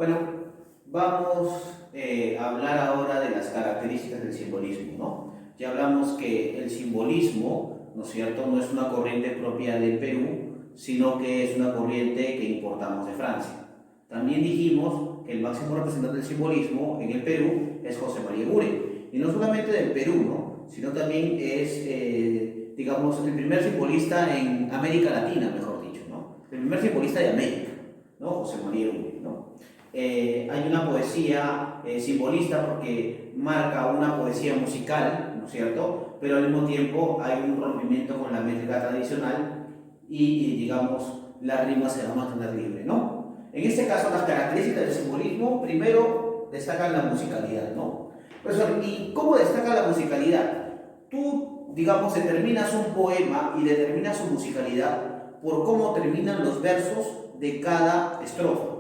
Bueno, vamos a hablar ahora de las características del simbolismo, ¿no? Ya hablamos que el simbolismo, ¿no es cierto?, no es una corriente propia del Perú, sino que es una corriente que importamos de Francia. También dijimos que el máximo representante del simbolismo en el Perú es José María Eguren. Y no solamente del Perú, ¿no?, sino también es, digamos, el primer simbolista en América Latina, mejor dicho, ¿no? El primer simbolista de América, ¿no? José María Eguren, ¿no? Hay una poesía simbolista porque marca una poesía musical, ¿no es cierto? Pero al mismo tiempo hay un rompimiento con la métrica tradicional y digamos, la rima se va a mantener libre, ¿no? En este caso, las características del simbolismo, primero destacan la musicalidad, ¿no? Profesor, ¿y cómo destaca la musicalidad? Tú, digamos, determinas un poema y determinas su musicalidad por cómo terminan los versos de cada estrofa.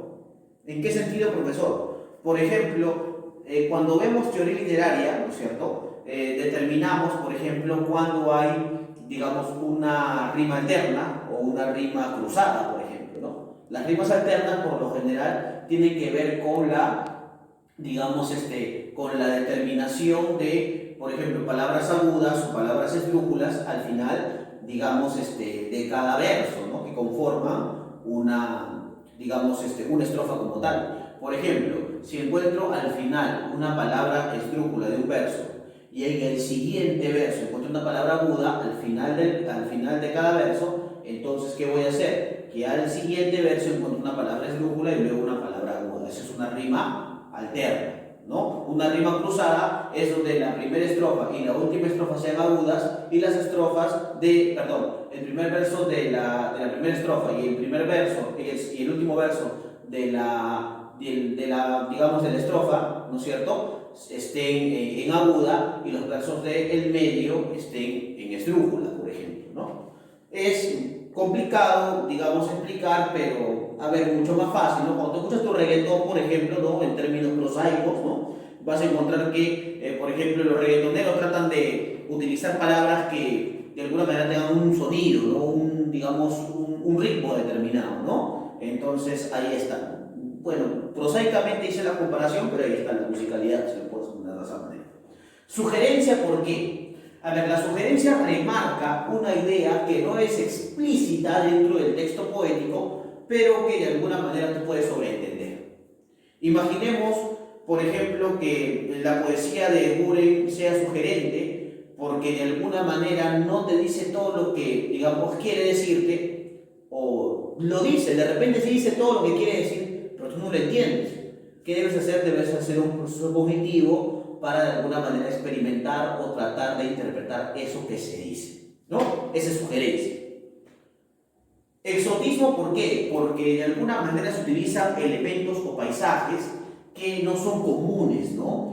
¿En qué sentido, profesor? Por ejemplo, cuando vemos teoría literaria, ¿no es cierto?, determinamos, por ejemplo, cuando hay, digamos, una rima alterna o una rima cruzada, por ejemplo, ¿no? Las rimas alternas, por lo general, tienen que ver con la, digamos, con la determinación de, por ejemplo, palabras agudas o palabras esdrújulas al final, digamos, de cada verso, ¿no?, que conforman una, digamos, una estrofa como tal. Por ejemplo, si encuentro al final una palabra esdrújula de un verso y en el siguiente verso encuentro una palabra aguda al final de cada verso, entonces, ¿qué voy a hacer? Que al siguiente verso encuentro una palabra esdrújula y luego una palabra aguda. Esa es una rima alterna, ¿no? Una rima cruzada es donde la primera estrofa y la última estrofa sean agudas y las estrofas de, perdón, el primer verso de la primera estrofa y el primer verso y el último verso de la, digamos, de la estrofa, ¿no es cierto?, estén en aguda y los versos del medio estén en esdrújula, por ejemplo, ¿no? Es complicado, digamos, explicar, pero a ver, mucho más fácil, ¿no? Cuando tú escuchas tu reggaetón, por ejemplo, ¿no?, en términos prosaicos, ¿no?, vas a encontrar que, por ejemplo, los reggaetoneros tratan de utilizar palabras que de alguna manera tengan un sonido, ¿no?, digamos, un ritmo determinado, ¿no? Entonces, ahí está. Bueno, prosaicamente hice la comparación, pero ahí está la musicalidad, si lo puedo poner de esa manera. Sugerencia, ¿por qué? A ver, la sugerencia remarca una idea que no es explícita dentro del texto poético, pero que de alguna manera tú puedes sobreentender. Imaginemos, por ejemplo, que la poesía de Eguren sea sugerente, porque de alguna manera no te dice todo lo que, digamos, quiere decirte, o lo dice, de repente sí dice todo lo que quiere decir, pero tú no lo entiendes. ¿Qué debes hacer? Debes hacer un proceso cognitivo para de alguna manera experimentar o tratar de interpretar eso que se dice, ¿no? Esa es sugerencia. Exotismo, ¿por qué? Porque de alguna manera se utilizan elementos o paisajes que no son comunes, ¿no?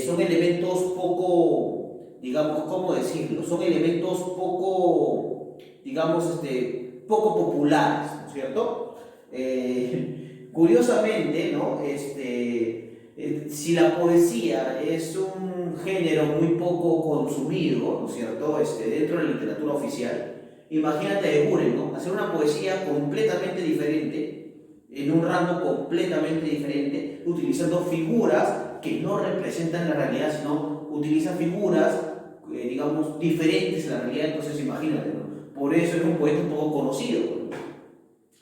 Son elementos poco, digamos, ¿cómo decirlo? Son elementos poco, digamos, poco populares, ¿no es cierto? Curiosamente, ¿no?, si la poesía es un género muy poco consumido, ¿no es cierto?, dentro de la literatura oficial, imagínate Eguren, ¿no?, hacer una poesía completamente diferente, en un rango completamente diferente, utilizando figuras que no representan la realidad, sino utilizan figuras, digamos, diferentes a la realidad. Entonces imagínate, ¿no? Por eso es un poeta un poco conocido, ¿no?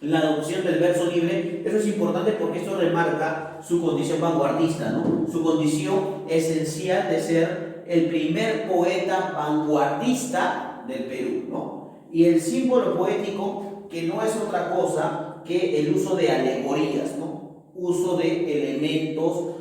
La adopción del verso libre, eso es importante porque esto remarca su condición vanguardista, ¿no?, su condición esencial de ser el primer poeta vanguardista del Perú, ¿no? Y el símbolo poético, que no es otra cosa que el uso de alegorías, ¿no?, uso de elementos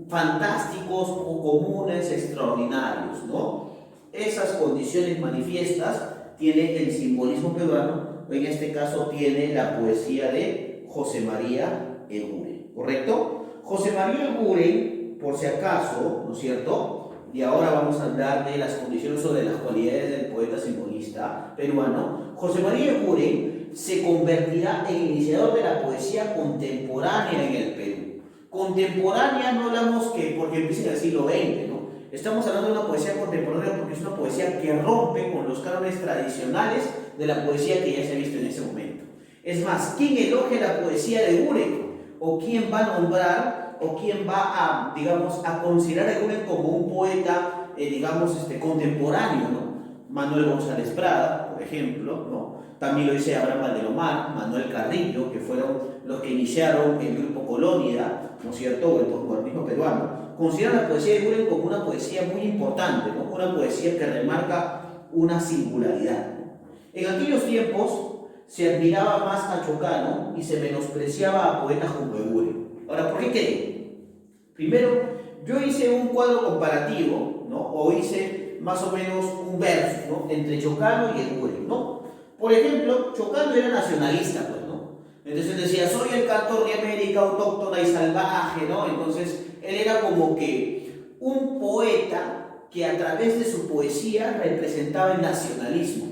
fantásticos o comunes extraordinarios, ¿no? Esas condiciones manifiestas tiene el simbolismo peruano. En este caso tiene la poesía de José María Eguren, ¿correcto? José María Eguren, por si acaso, ¿no es cierto?, y ahora vamos a hablar de las condiciones o de las cualidades del poeta simbolista peruano. José María Eguren se convertirá en el iniciador de la poesía contemporánea en el Perú. Contemporánea no hablamos que porque empieza en el siglo XX, ¿no? Estamos hablando de una poesía contemporánea porque es una poesía que rompe con los cánones tradicionales de la poesía que ya se ha visto en ese momento. Es más, ¿quién elogia la poesía de Eguren? o quién va a nombrar, o quién va a, digamos, a considerar a Eguren como un poeta, digamos, contemporáneo, ¿no? Manuel González Prada, por ejemplo, ¿no? También lo dice Abraham Valdelomar, Manuel Carrillo, que fueron los que iniciaron el grupo Colonia, ¿no es cierto?, el posmodernismo peruano. Consideran la poesía de Eguren como una poesía muy importante, ¿no? Una poesía que remarca una singularidad. En aquellos tiempos se admiraba más a Chocano y se menospreciaba a poetas como Eguren. Ahora, ¿por qué creen? Primero, yo hice un cuadro comparativo, ¿no? O hice más o menos un verso, ¿no? Entre Chocano y Eguren, ¿no? Por ejemplo, Chocano era nacionalista, pues, ¿no? Entonces decía, soy el cantor de América autóctona y salvaje, ¿no? Entonces, él era como que un poeta que a través de su poesía representaba el nacionalismo.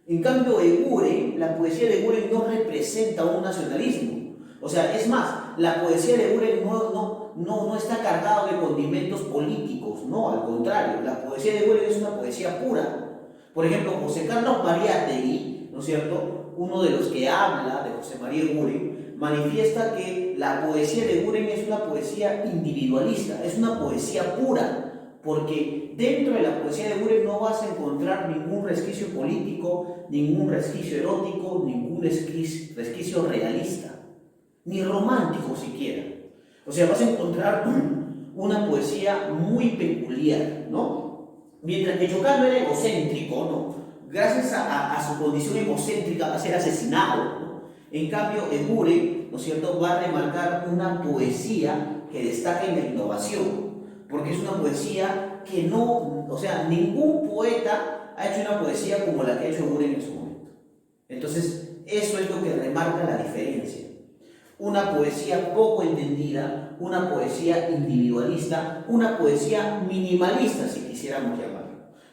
En cambio, Eguren, la poesía de Eguren no representa un nacionalismo. O sea, es más, la poesía de Eguren no está cargada de condimentos políticos, no, al contrario, la poesía de Eguren es una poesía pura. Por ejemplo, José Carlos Mariátegui, ¿no es cierto?, uno de los que habla de José María Eguren, manifiesta que la poesía de Eguren es una poesía individualista, es una poesía pura. Porque dentro de la poesía de Eguren no vas a encontrar ningún resquicio político, ningún resquicio erótico, ningún resquicio realista, ni romántico siquiera. O sea, vas a encontrar una poesía muy peculiar, ¿no? Mientras que Chocano era egocéntrico, ¿no? Gracias a su condición egocéntrica va a ser asesinado, ¿no? En cambio, Eguren, ¿no es cierto?, va a remarcar una poesía que destaca en la innovación. Porque es una poesía que no, o sea, ningún poeta ha hecho una poesía como la que ha hecho Eguren en su momento. Entonces, eso es lo que remarca la diferencia. Una poesía poco entendida, una poesía individualista, una poesía minimalista, si quisiéramos llamarlo.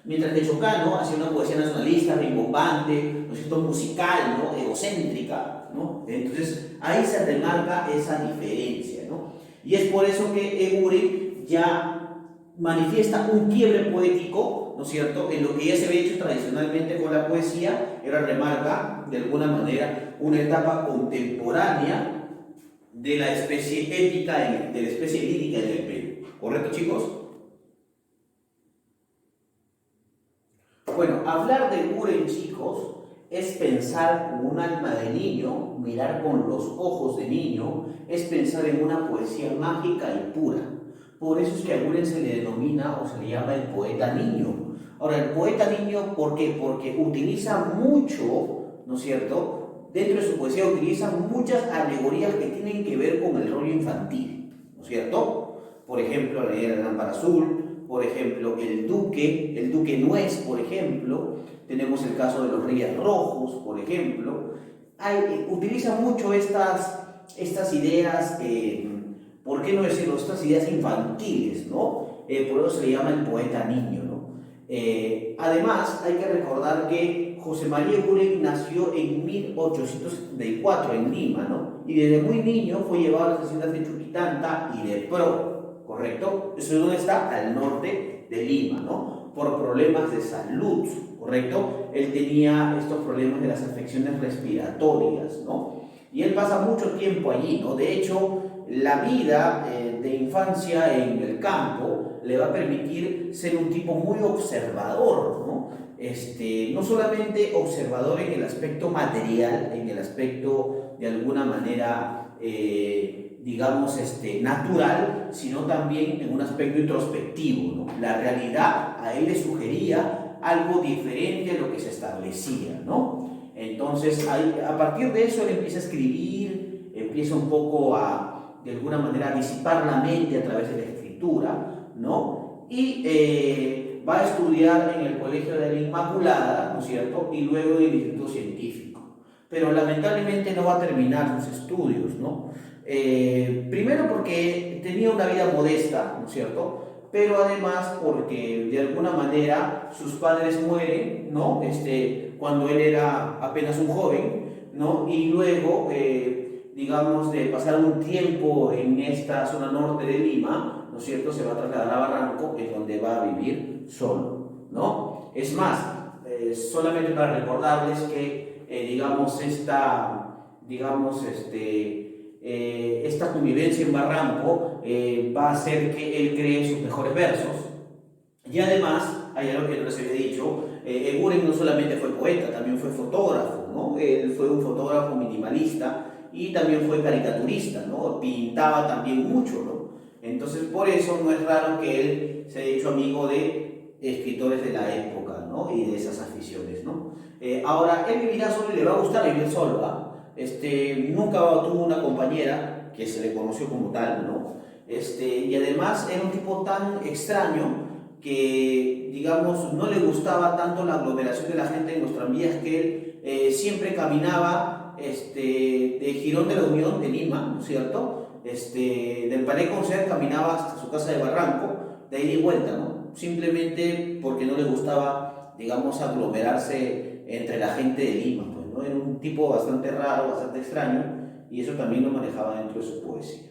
Mientras que Chocano hacía una poesía nacionalista, rimbombante, ¿no es cierto?, musical, ¿no?, egocéntrica, ¿no? Entonces, ahí se remarca esa diferencia, ¿no? Y es por eso que Eguren ya manifiesta un quiebre poético, ¿no es cierto?, en lo que ya se había hecho tradicionalmente con la poesía. Era remarca, de alguna manera, una etapa contemporánea de la especie épica, de la especie lírica en el Perú. ¿Correcto, chicos? Bueno, hablar de Eguren, chicos, es pensar con un alma de niño, mirar con los ojos de niño, es pensar en una poesía mágica y pura. Por eso es que a Eguren se le denomina o se le llama el poeta niño. Ahora, el poeta niño, ¿por qué? Porque utiliza mucho, ¿no es cierto?, dentro de su poesía utiliza muchas alegorías que tienen que ver con el rollo infantil, ¿no es cierto? Por ejemplo, la leyenda de la lámpara azul, por ejemplo, el duque nuez, por ejemplo, tenemos el caso de los reyes rojos, por ejemplo. Utiliza mucho estas ideas, ¿por qué no decirlo?, estas ideas infantiles, ¿no? Por eso se le llama el poeta niño, ¿no? Además, hay que recordar que José María Eguren nació en 1874 en Lima, ¿no? Y desde muy niño fue llevado a las haciendas de Chuquitanta y de Pro, ¿correcto? Eso es donde está, al norte de Lima, ¿no? Por problemas de salud, ¿correcto? Él tenía estos problemas de las afecciones respiratorias, ¿no? Y él pasa mucho tiempo allí, ¿no? De hecho, la vida de infancia en el campo le va a permitir ser un tipo muy observador, ¿no? No solamente observador en el aspecto material, en el aspecto de alguna manera, digamos, natural, sino también en un aspecto introspectivo, ¿no? La realidad a él le sugería algo diferente a lo que se establecía, ¿no? Entonces, a partir de eso él empieza a escribir, empieza un poco de alguna manera, a disipar la mente a través de la escritura, ¿no? Y va a estudiar en el Colegio de la Inmaculada, ¿no es cierto?, y luego en el Instituto Científico. Pero lamentablemente no va a terminar sus estudios, ¿no? Primero porque tenía una vida modesta, ¿no es cierto?, pero además porque de alguna manera sus padres mueren, ¿no?, cuando él era apenas un joven, ¿no? Y luego, digamos, de pasar un tiempo en esta zona norte de Lima, ¿no es cierto?, se va a trasladar a Barranco, en donde va a vivir solo, ¿no? Es más, solamente para recordarles que, digamos, esta convivencia en Barranco va a hacer que él cree sus mejores versos. Y además, hay algo que no les había dicho, Eguren no solamente fue poeta, también fue fotógrafo, ¿no? Él fue un fotógrafo minimalista y también fue caricaturista, ¿no? Pintaba también mucho, ¿no? Entonces, por eso no es raro que él se haya hecho amigo de escritores de la época, ¿no? Y de esas aficiones, ¿no? Ahora, él vivirá solo y le va a gustar vivir solo, ¿ah? Nunca tuvo una compañera que se le conoció como tal, ¿no? Y además era un tipo tan extraño que, digamos, no le gustaba tanto la aglomeración de la gente en los tranvías, que él siempre caminaba de Girón de la Unión, de Lima, ¿no es cierto? Del Palais Concert caminaba hasta su casa de Barranco, de ida y vuelta, ¿no? Simplemente porque no le gustaba, digamos, aglomerarse entre la gente de Lima, pues, ¿no? Era un tipo bastante raro, bastante extraño, y eso también lo manejaba dentro de su poesía.